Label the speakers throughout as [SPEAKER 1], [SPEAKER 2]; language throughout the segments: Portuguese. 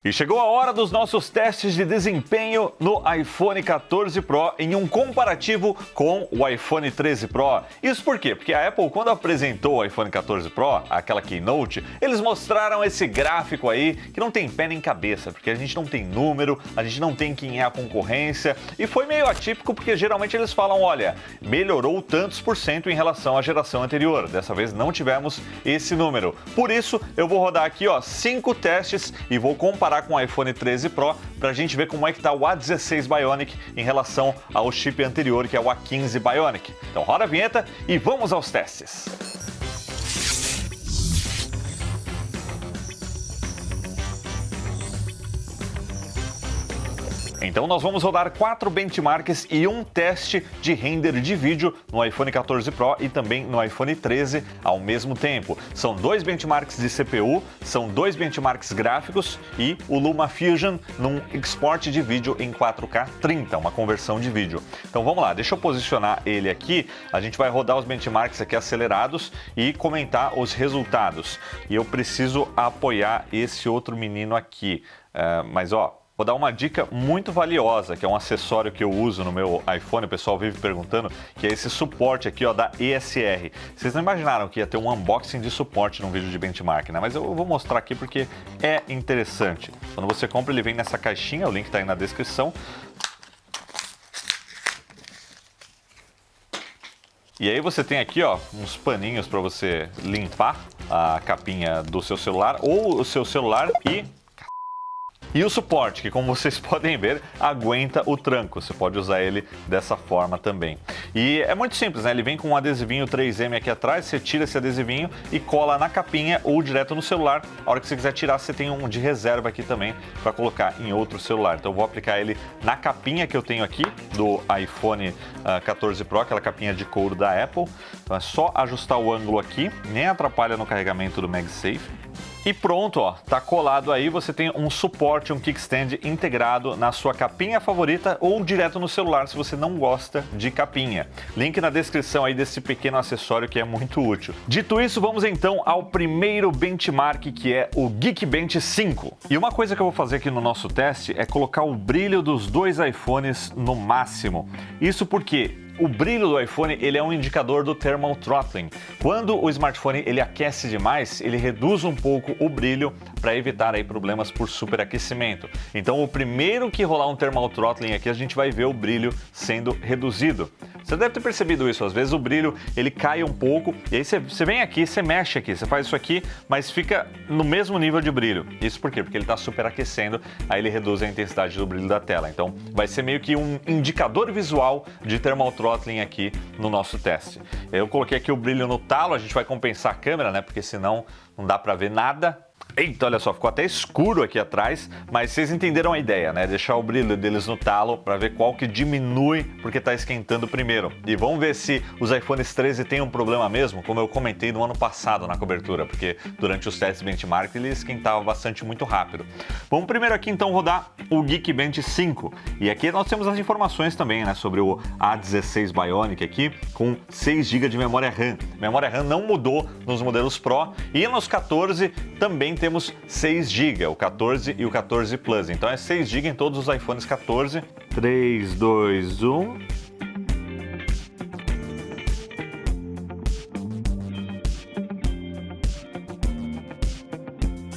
[SPEAKER 1] E chegou a hora dos nossos testes de desempenho no iPhone 14 Pro em um comparativo com o iPhone 13 Pro. Isso por quê? Porque a Apple, quando apresentou o iPhone 14 Pro, aquela Keynote, eles mostraram esse gráfico aí que não tem pé nem cabeça, porque a gente não tem número, a gente não tem quem é a concorrência, e foi meio atípico porque geralmente eles falam, olha, melhorou tantos por cento em relação à geração anterior. Dessa vez não tivemos esse número. Por isso, eu vou rodar aqui, 5 testes e vou comparar com o iPhone 13 Pro para a gente ver como é que está o A16 Bionic em relação ao chip anterior, que é o A15 Bionic. Então roda a vinheta e vamos aos testes. Então nós vamos rodar 4 benchmarks e um teste de render de vídeo no iPhone 14 Pro e também no iPhone 13 ao mesmo tempo. São 2 benchmarks de CPU, são 2 benchmarks gráficos e o LumaFusion num export de vídeo em 4K 30, uma conversão de vídeo. Então vamos lá, deixa eu posicionar ele aqui, a gente vai rodar os benchmarks aqui acelerados e comentar os resultados. E eu preciso apoiar esse outro menino aqui, vou dar uma dica muito valiosa, que é um acessório que eu uso no meu iPhone, o pessoal vive perguntando, que é esse suporte aqui, da ESR. Vocês não imaginaram que ia ter um unboxing de suporte num vídeo de benchmark, né? Mas eu vou mostrar aqui porque é interessante. Quando você compra, ele vem nessa caixinha, o link está aí na descrição. E aí você tem aqui, uns paninhos para você limpar a capinha do seu celular ou o seu celular e o suporte, que como vocês podem ver, aguenta o tranco. Você pode usar ele dessa forma também. E é muito simples, né? Ele vem com um adesivinho 3M aqui atrás, você tira esse adesivinho e cola na capinha ou direto no celular. A hora que você quiser tirar, você tem um de reserva aqui também para colocar em outro celular. Então eu vou aplicar ele na capinha que eu tenho aqui do iPhone 14 Pro, aquela capinha de couro da Apple. Então é só ajustar o ângulo aqui, nem atrapalha no carregamento do MagSafe. E pronto, tá colado aí, você tem um suporte, um kickstand integrado na sua capinha favorita ou direto no celular se você não gosta de capinha. Link na descrição aí desse pequeno acessório que é muito útil. Dito isso, vamos então ao primeiro benchmark, que é o Geekbench 5. E uma coisa que eu vou fazer aqui no nosso teste é colocar o brilho dos 2 iPhones no máximo. Isso porque o brilho do iPhone, ele é um indicador do thermal throttling. Quando o smartphone ele aquece demais, ele reduz um pouco o brilho para evitar aí problemas por superaquecimento. Então, o primeiro que rolar um thermal throttling aqui, a gente vai ver o brilho sendo reduzido. Você deve ter percebido isso, às vezes o brilho ele cai um pouco e aí você vem aqui, você mexe aqui, você faz isso aqui, mas fica no mesmo nível de brilho. Isso por quê? Porque ele está superaquecendo, aí ele reduz a intensidade do brilho da tela. Então vai ser meio que um indicador visual de thermal throttling aqui no nosso teste. Eu coloquei aqui o brilho no talo, a gente vai compensar a câmera, né? Porque senão não dá para ver nada. Eita, olha só, ficou até escuro aqui atrás, mas vocês entenderam a ideia, né? Deixar o brilho deles no talo para ver qual que diminui porque está esquentando primeiro. E vamos ver se os iPhones 13 têm um problema mesmo, como eu comentei no ano passado na cobertura, porque durante os testes benchmark ele esquentava bastante muito rápido. Vamos primeiro aqui então rodar o Geekbench 5. E aqui nós temos as informações também, né, sobre o A16 Bionic aqui com 6 GB de memória RAM. Memória RAM não mudou nos modelos Pro e nos 14 também temos 6 GB, o 14 e o 14 Plus. Então é 6 GB em todos os iPhones 14. 3, 2, 1...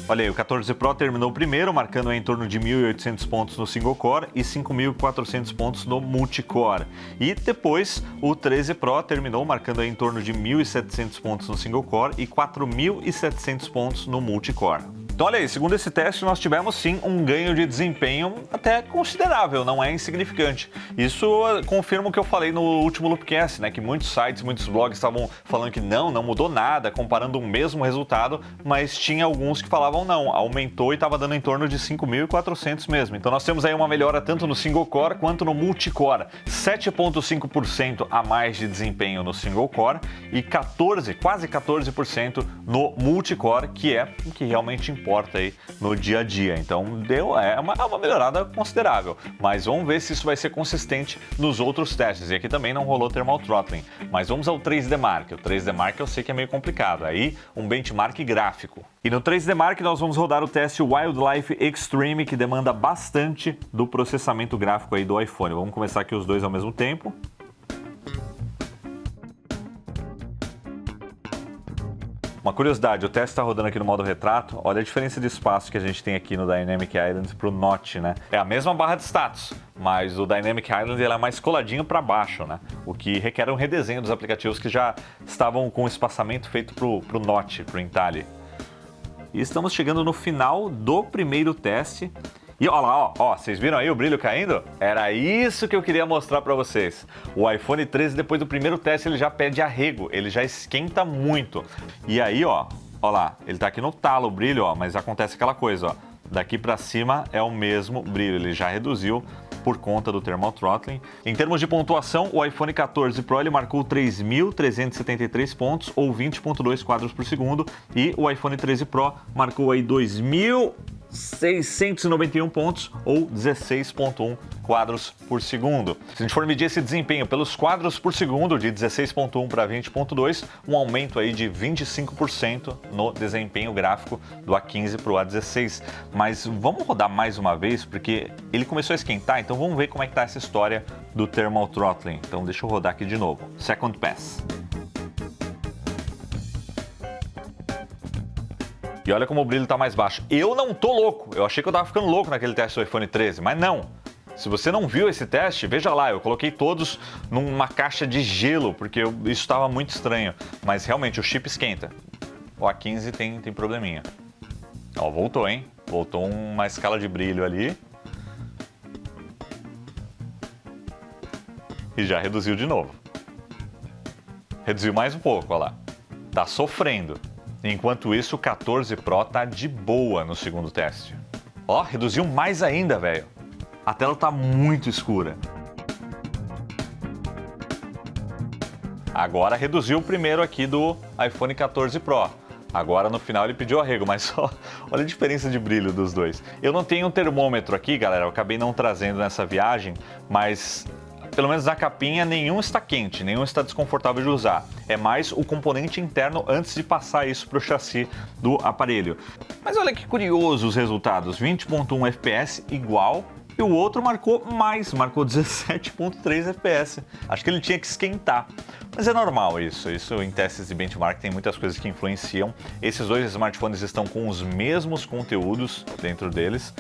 [SPEAKER 1] Olha aí, o 14 Pro terminou primeiro, marcando em torno de 1.800 pontos no single core e 5.400 pontos no multicore. E depois o 13 Pro terminou marcando em torno de 1.700 pontos no single core e 4.700 pontos no multicore. Então olha aí, segundo esse teste nós tivemos sim um ganho de desempenho até considerável, não é insignificante. Isso confirma o que eu falei no último Loopcast, né, que muitos sites, muitos blogs estavam falando que não mudou nada, comparando o mesmo resultado, mas tinha alguns que falavam não, aumentou e estava dando em torno de 5.400 mesmo. Então nós temos aí uma melhora tanto no single core quanto no multicore, 7,5% a mais de desempenho no single core e quase 14% no multicore, que é o que realmente importa suporta aí no dia a dia. Então é uma melhorada considerável, mas vamos ver se isso vai ser consistente nos outros testes. E aqui também não rolou thermal throttling, mas vamos ao 3D Mark. O 3D Mark eu sei que é meio complicado, aí um benchmark gráfico. E no 3D Mark nós vamos rodar o teste Wildlife Extreme, que demanda bastante do processamento gráfico aí do iPhone. Vamos começar aqui os dois ao mesmo tempo. Uma curiosidade, o teste está rodando aqui no modo retrato. Olha a diferença de espaço que a gente tem aqui no Dynamic Island para o Notch, né? É a mesma barra de status, mas o Dynamic Island ele é mais coladinho para baixo, né? O que requer um redesenho dos aplicativos que já estavam com o espaçamento feito para o Notch, para o Entalhe. E estamos chegando no final do primeiro teste. E olha lá, ó, vocês viram aí o brilho caindo? Era isso que eu queria mostrar para vocês. O iPhone 13, depois do primeiro teste, ele já pede arrego, ele já esquenta muito. E aí, ó lá, ele tá aqui no talo o brilho, ó, mas acontece aquela coisa, ó. Daqui para cima é o mesmo brilho, ele já reduziu por conta do thermal throttling. Em termos de pontuação, o iPhone 14 Pro ele marcou 3.373 pontos, ou 20.2 quadros por segundo, e o iPhone 13 Pro marcou aí 2.691 pontos, ou 16.1 quadros por segundo. Se a gente for medir esse desempenho pelos quadros por segundo, de 16.1 para 20.2, um aumento aí de 25% no desempenho gráfico do A15 para o A16. Mas vamos rodar mais uma vez, porque ele começou a esquentar, então vamos ver como é que tá essa história do thermal throttling. Então deixa eu rodar aqui de novo. Second pass. E olha como o brilho está mais baixo. Eu não tô louco. Eu achei que eu tava ficando louco naquele teste do iPhone 13, mas não. Se você não viu esse teste, veja lá. Eu coloquei todos numa caixa de gelo, porque isso estava muito estranho. Mas realmente o chip esquenta. O A15 tem probleminha. Ó, voltou, hein? Voltou uma escala de brilho ali. E já reduziu de novo. Reduziu mais um pouco, olha lá. Tá sofrendo. Enquanto isso, o 14 Pro tá de boa no segundo teste. Ó, reduziu mais ainda, velho. A tela tá muito escura. Agora reduziu o primeiro aqui do iPhone 14 Pro. Agora no final ele pediu arrego, mas olha a diferença de brilho dos dois. Eu não tenho um termômetro aqui, galera, eu acabei não trazendo nessa viagem, mas pelo menos na capinha nenhum está quente, nenhum está desconfortável de usar. É mais o componente interno antes de passar isso para o chassi do aparelho. Mas olha que curioso os resultados, 20.1 FPS igual. E o outro marcou mais, marcou 17.3 FPS. Acho que ele tinha que esquentar. Mas é normal isso em testes de benchmark tem muitas coisas que influenciam. Esses dois smartphones estão com os mesmos conteúdos dentro deles,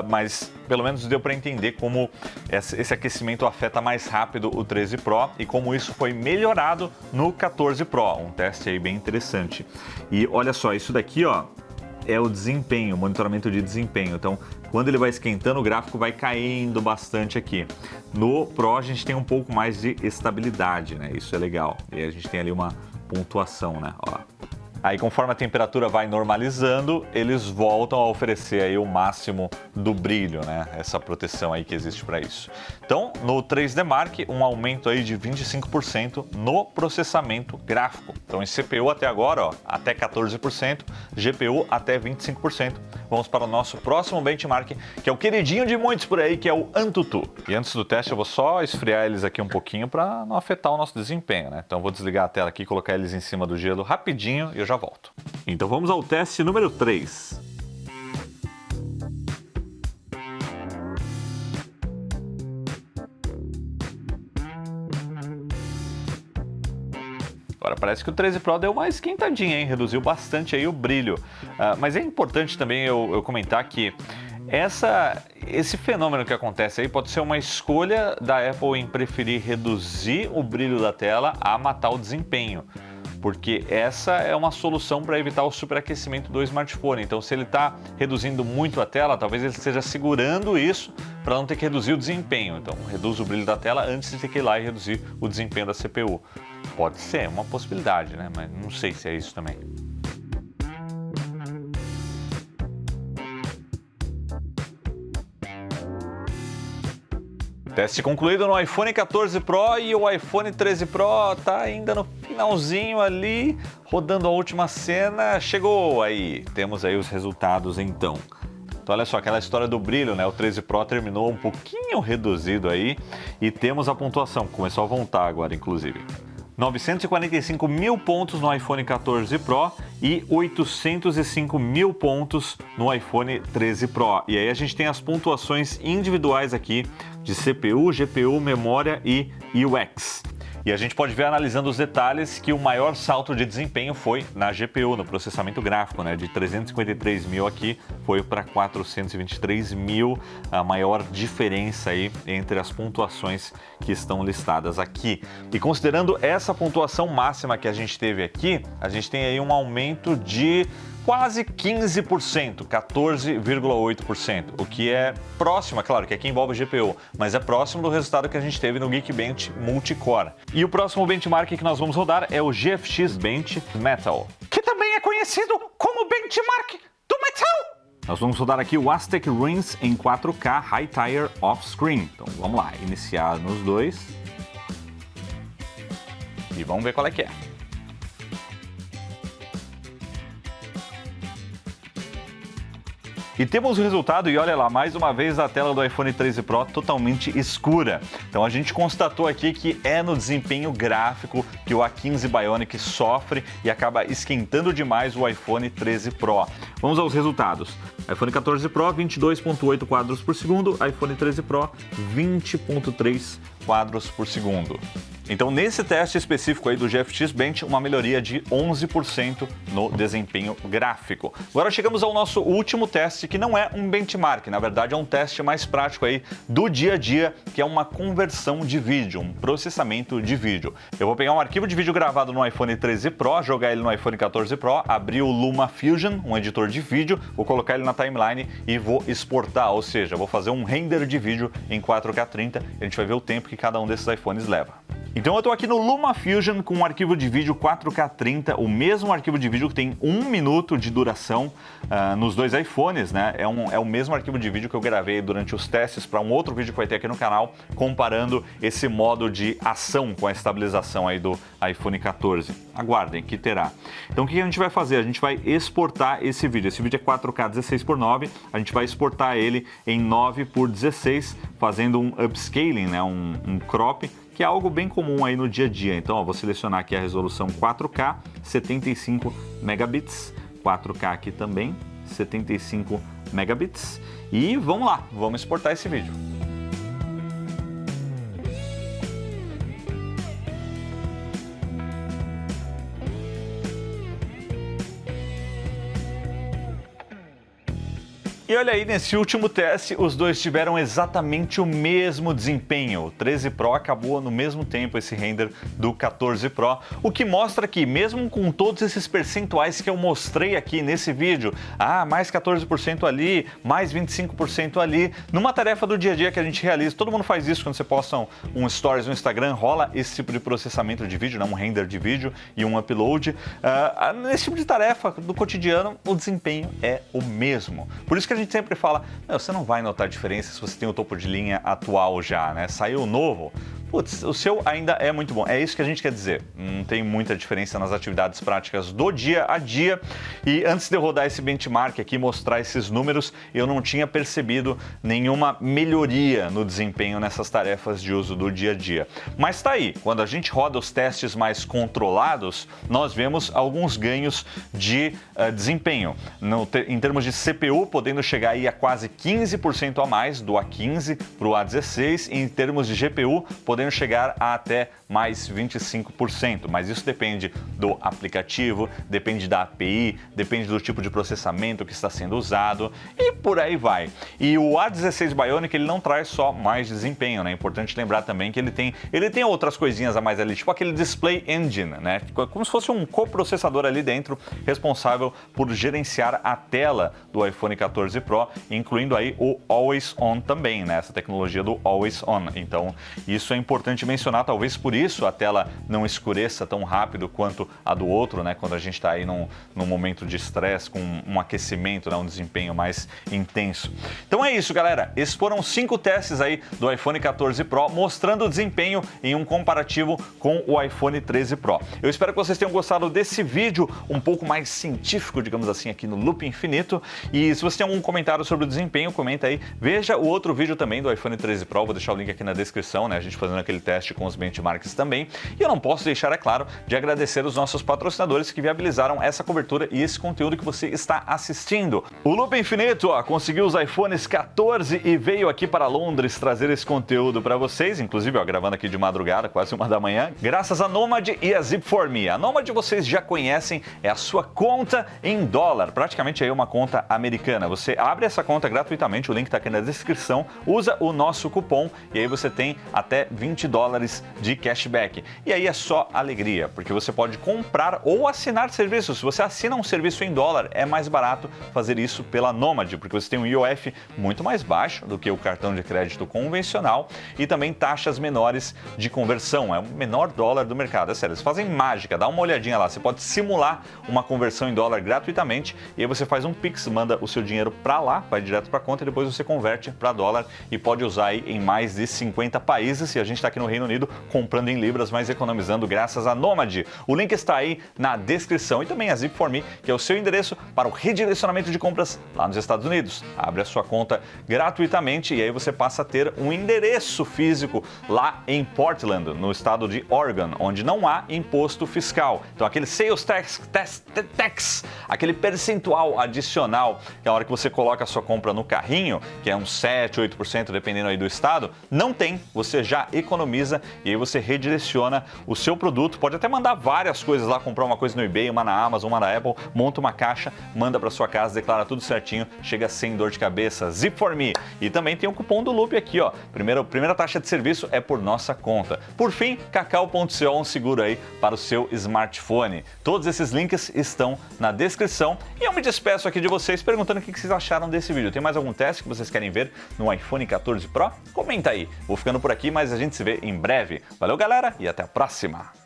[SPEAKER 1] mas pelo menos deu para entender como esse aquecimento afeta mais rápido o 13 Pro e como isso foi melhorado no 14 Pro. Um teste aí bem interessante. E olha só, isso daqui, ó, é o desempenho, monitoramento de desempenho. Então, quando ele vai esquentando, o gráfico vai caindo bastante aqui. No Pro, a gente tem um pouco mais de estabilidade, né? Isso é legal. E a gente tem ali uma pontuação, né? Ó. Aí, conforme a temperatura vai normalizando, eles voltam a oferecer aí o máximo do brilho, né? Essa proteção aí que existe para isso. Então, no 3D Mark, um aumento aí de 25% no processamento gráfico. Então, em CPU até agora, ó, até 14%, GPU até 25%. Vamos para o nosso próximo benchmark, que é o queridinho de muitos por aí, que é o Antutu. E antes do teste, eu vou só esfriar eles aqui um pouquinho para não afetar o nosso desempenho, né? Então, vou desligar a tela aqui, colocar eles em cima do gelo rapidinho e eu já volto. Então vamos ao teste número 3. Agora parece que o 13 Pro deu uma esquentadinha, hein? Reduziu bastante aí o brilho. Mas é importante também eu comentar que esse fenômeno que acontece aí pode ser uma escolha da Apple em preferir reduzir o brilho da tela a matar o desempenho. Porque essa é uma solução para evitar o superaquecimento do smartphone. Então, se ele está reduzindo muito a tela, talvez ele esteja segurando isso para não ter que reduzir o desempenho. Então, reduz o brilho da tela antes de ter que ir lá e reduzir o desempenho da CPU. Pode ser, uma possibilidade, né? Mas não sei se é isso também. Teste concluído no iPhone 14 Pro e o iPhone 13 Pro está ainda no finalzinho ali, rodando a última cena, chegou aí. Temos aí os resultados então. Então olha só, aquela história do brilho, né? O 13 Pro terminou um pouquinho reduzido aí e temos a pontuação, começou a voltar agora inclusive. 945 mil pontos no iPhone 14 Pro e 805 mil pontos no iPhone 13 Pro. E aí a gente tem as pontuações individuais aqui de CPU, GPU, memória e UX. E a gente pode ver analisando os detalhes que o maior salto de desempenho foi na GPU, no processamento gráfico, né? De 353 mil aqui foi para 423 mil, a maior diferença aí entre as pontuações que estão listadas aqui. E considerando essa pontuação máxima que a gente teve aqui, a gente tem aí um aumento de quase 15%, 14,8%, o que é próximo, é claro que aqui envolve GPU, mas é próximo do resultado que a gente teve no Geekbench Multicore. E o próximo benchmark que nós vamos rodar é o GFX Bench Metal, que também é conhecido como benchmark do metal. Nós vamos rodar aqui o Aztec Ruins em 4K High Tier Off-Screen. Então vamos lá, iniciar nos dois e vamos ver qual é que é. E temos o resultado, e olha lá, mais uma vez a tela do iPhone 13 Pro totalmente escura. Então a gente constatou aqui que é no desempenho gráfico que o A15 Bionic sofre e acaba esquentando demais o iPhone 13 Pro. Vamos aos resultados. iPhone 14 Pro, 22,8 quadros por segundo, iPhone 13 Pro, 20,3 quadros por segundo. Então, nesse teste específico aí do GFX Bench, uma melhoria de 11% no desempenho gráfico. Agora chegamos ao nosso último teste, que não é um benchmark, na verdade é um teste mais prático aí do dia a dia, que é uma conversão de vídeo, um processamento de vídeo. Eu vou pegar um arquivo de vídeo gravado no iPhone 13 Pro, jogar ele no iPhone 14 Pro, abrir o LumaFusion, um editor de vídeo, vou colocar ele na timeline e vou exportar, ou seja, vou fazer um render de vídeo em 4K 30, a gente vai ver o tempo que cada um desses iPhones leva. Então eu estou aqui no LumaFusion com um arquivo de vídeo 4K 30, o mesmo arquivo de vídeo que tem 1 minuto de duração nos dois iPhones, né? É o mesmo arquivo de vídeo que eu gravei durante os testes para um outro vídeo que vai ter aqui no canal, comparando esse modo de ação com a estabilização aí do iPhone 14. Aguardem que terá. Então o que a gente vai fazer? A gente vai exportar esse vídeo. Esse vídeo é 4K 16:9, a gente vai exportar ele em 9:16, fazendo um upscaling, né? um crop, que é algo bem comum aí no dia a dia. Então, ó, vou selecionar aqui a resolução 4K, 75 megabits, 4K aqui também, 75 megabits, e vamos lá, vamos exportar esse vídeo. E olha aí, nesse último teste, os dois tiveram exatamente o mesmo desempenho. O 13 Pro acabou no mesmo tempo esse render do 14 Pro, o que mostra que, mesmo com todos esses percentuais que eu mostrei aqui nesse vídeo, mais 14% ali, mais 25% ali, numa tarefa do dia a dia que a gente realiza, todo mundo faz isso quando você posta um stories no Instagram, rola esse tipo de processamento de vídeo, né? Um render de vídeo e um upload. Nesse tipo de tarefa do cotidiano, o desempenho é o mesmo. Por isso que a gente sempre fala, você não vai notar diferença se você tem o topo de linha atual já, né? Saiu novo, putz, o seu ainda é muito bom. É isso que a gente quer dizer. Não tem muita diferença nas atividades práticas do dia a dia. E antes de eu rodar esse benchmark aqui, mostrar esses números, eu não tinha percebido nenhuma melhoria no desempenho nessas tarefas de uso do dia a dia. Mas tá aí, quando a gente roda os testes mais controlados, nós vemos alguns ganhos de desempenho. Em termos de CPU, podendo chegar aí a quase 15% a mais do A15 para o A16, e em termos de GPU, podendo chegar a até mais 25%, mas isso depende do aplicativo, depende da API, depende do tipo de processamento que está sendo usado e por aí vai. E o A16 Bionic, ele não traz só mais desempenho, né? É importante lembrar também que ele tem outras coisinhas a mais ali, tipo aquele Display Engine, né? Como se fosse um coprocessador ali dentro, responsável por gerenciar a tela do iPhone 14 Pro, incluindo aí o Always On também, né? Essa tecnologia do Always On. Então, isso é importante importante mencionar, talvez por isso a tela não escureça tão rápido quanto a do outro, né? Quando a gente está aí num momento de estresse, com um aquecimento, né? Um desempenho mais intenso. Então é isso, galera. Esses foram 5 testes aí do iPhone 14 Pro, mostrando o desempenho em um comparativo com o iPhone 13 Pro. Eu espero que vocês tenham gostado desse vídeo um pouco mais científico, digamos assim, aqui no Loop Infinito. E se você tem algum comentário sobre o desempenho, comenta aí. Veja o outro vídeo também do iPhone 13 Pro, vou deixar o link aqui na descrição, né? A gente fazendo aquele teste com os benchmarks também. E eu não posso deixar, é claro, de agradecer os nossos patrocinadores que viabilizaram essa cobertura e esse conteúdo que você está assistindo. O Loop Infinito, ó, conseguiu os iPhones 14 e veio aqui para Londres trazer esse conteúdo para vocês, inclusive, ó, gravando aqui de madrugada, quase 1 da manhã, graças a Nomad e a Zip4Me. A Nomad vocês já conhecem, é a sua conta em dólar, praticamente aí uma conta americana. Você abre essa conta gratuitamente, o link está aqui na descrição, usa o nosso cupom e aí você tem até $20 de cashback. E aí é só alegria, porque você pode comprar ou assinar serviços. Se você assina um serviço em dólar, é mais barato fazer isso pela Nomad, porque você tem um IOF muito mais baixo do que o cartão de crédito convencional e também taxas menores de conversão. É o menor dólar do mercado. É sério, eles fazem mágica, dá uma olhadinha lá. Você pode simular uma conversão em dólar gratuitamente e aí você faz um Pix, manda o seu dinheiro para lá, vai direto para a conta e depois você converte para dólar e pode usar aí em mais de 50 países. E a gente está aqui no Reino Unido comprando em libras, mas economizando graças à Nomad. O link está aí na descrição e também a Zip4Me, que é o seu endereço para o redirecionamento de compras lá nos Estados Unidos. Abre a sua conta gratuitamente e aí você passa a ter um endereço físico lá em Portland, no estado de Oregon, onde não há imposto fiscal. Então aquele sales tax, aquele percentual adicional, que é a hora que você coloca a sua compra no carrinho, que é uns 7, 8%, dependendo aí do estado, não tem, você já economiza e aí você redireciona o seu produto, pode até mandar várias coisas lá, comprar uma coisa no eBay, uma na Amazon, uma na Apple, monta uma caixa, manda para sua casa, declara tudo certinho, chega sem dor de cabeça. Zip4Me. E também tem o cupom do Loop aqui, ó. Primeira taxa de serviço é por nossa conta. Por fim, Cacau.co, um seguro aí para o seu smartphone. Todos esses links estão na descrição. E eu me despeço aqui de vocês perguntando o que vocês acharam desse vídeo. Tem mais algum teste que vocês querem ver no iPhone 14 Pro? Comenta aí. Vou ficando por aqui, mas a gente se vê em breve. Valeu, galera, e até a próxima!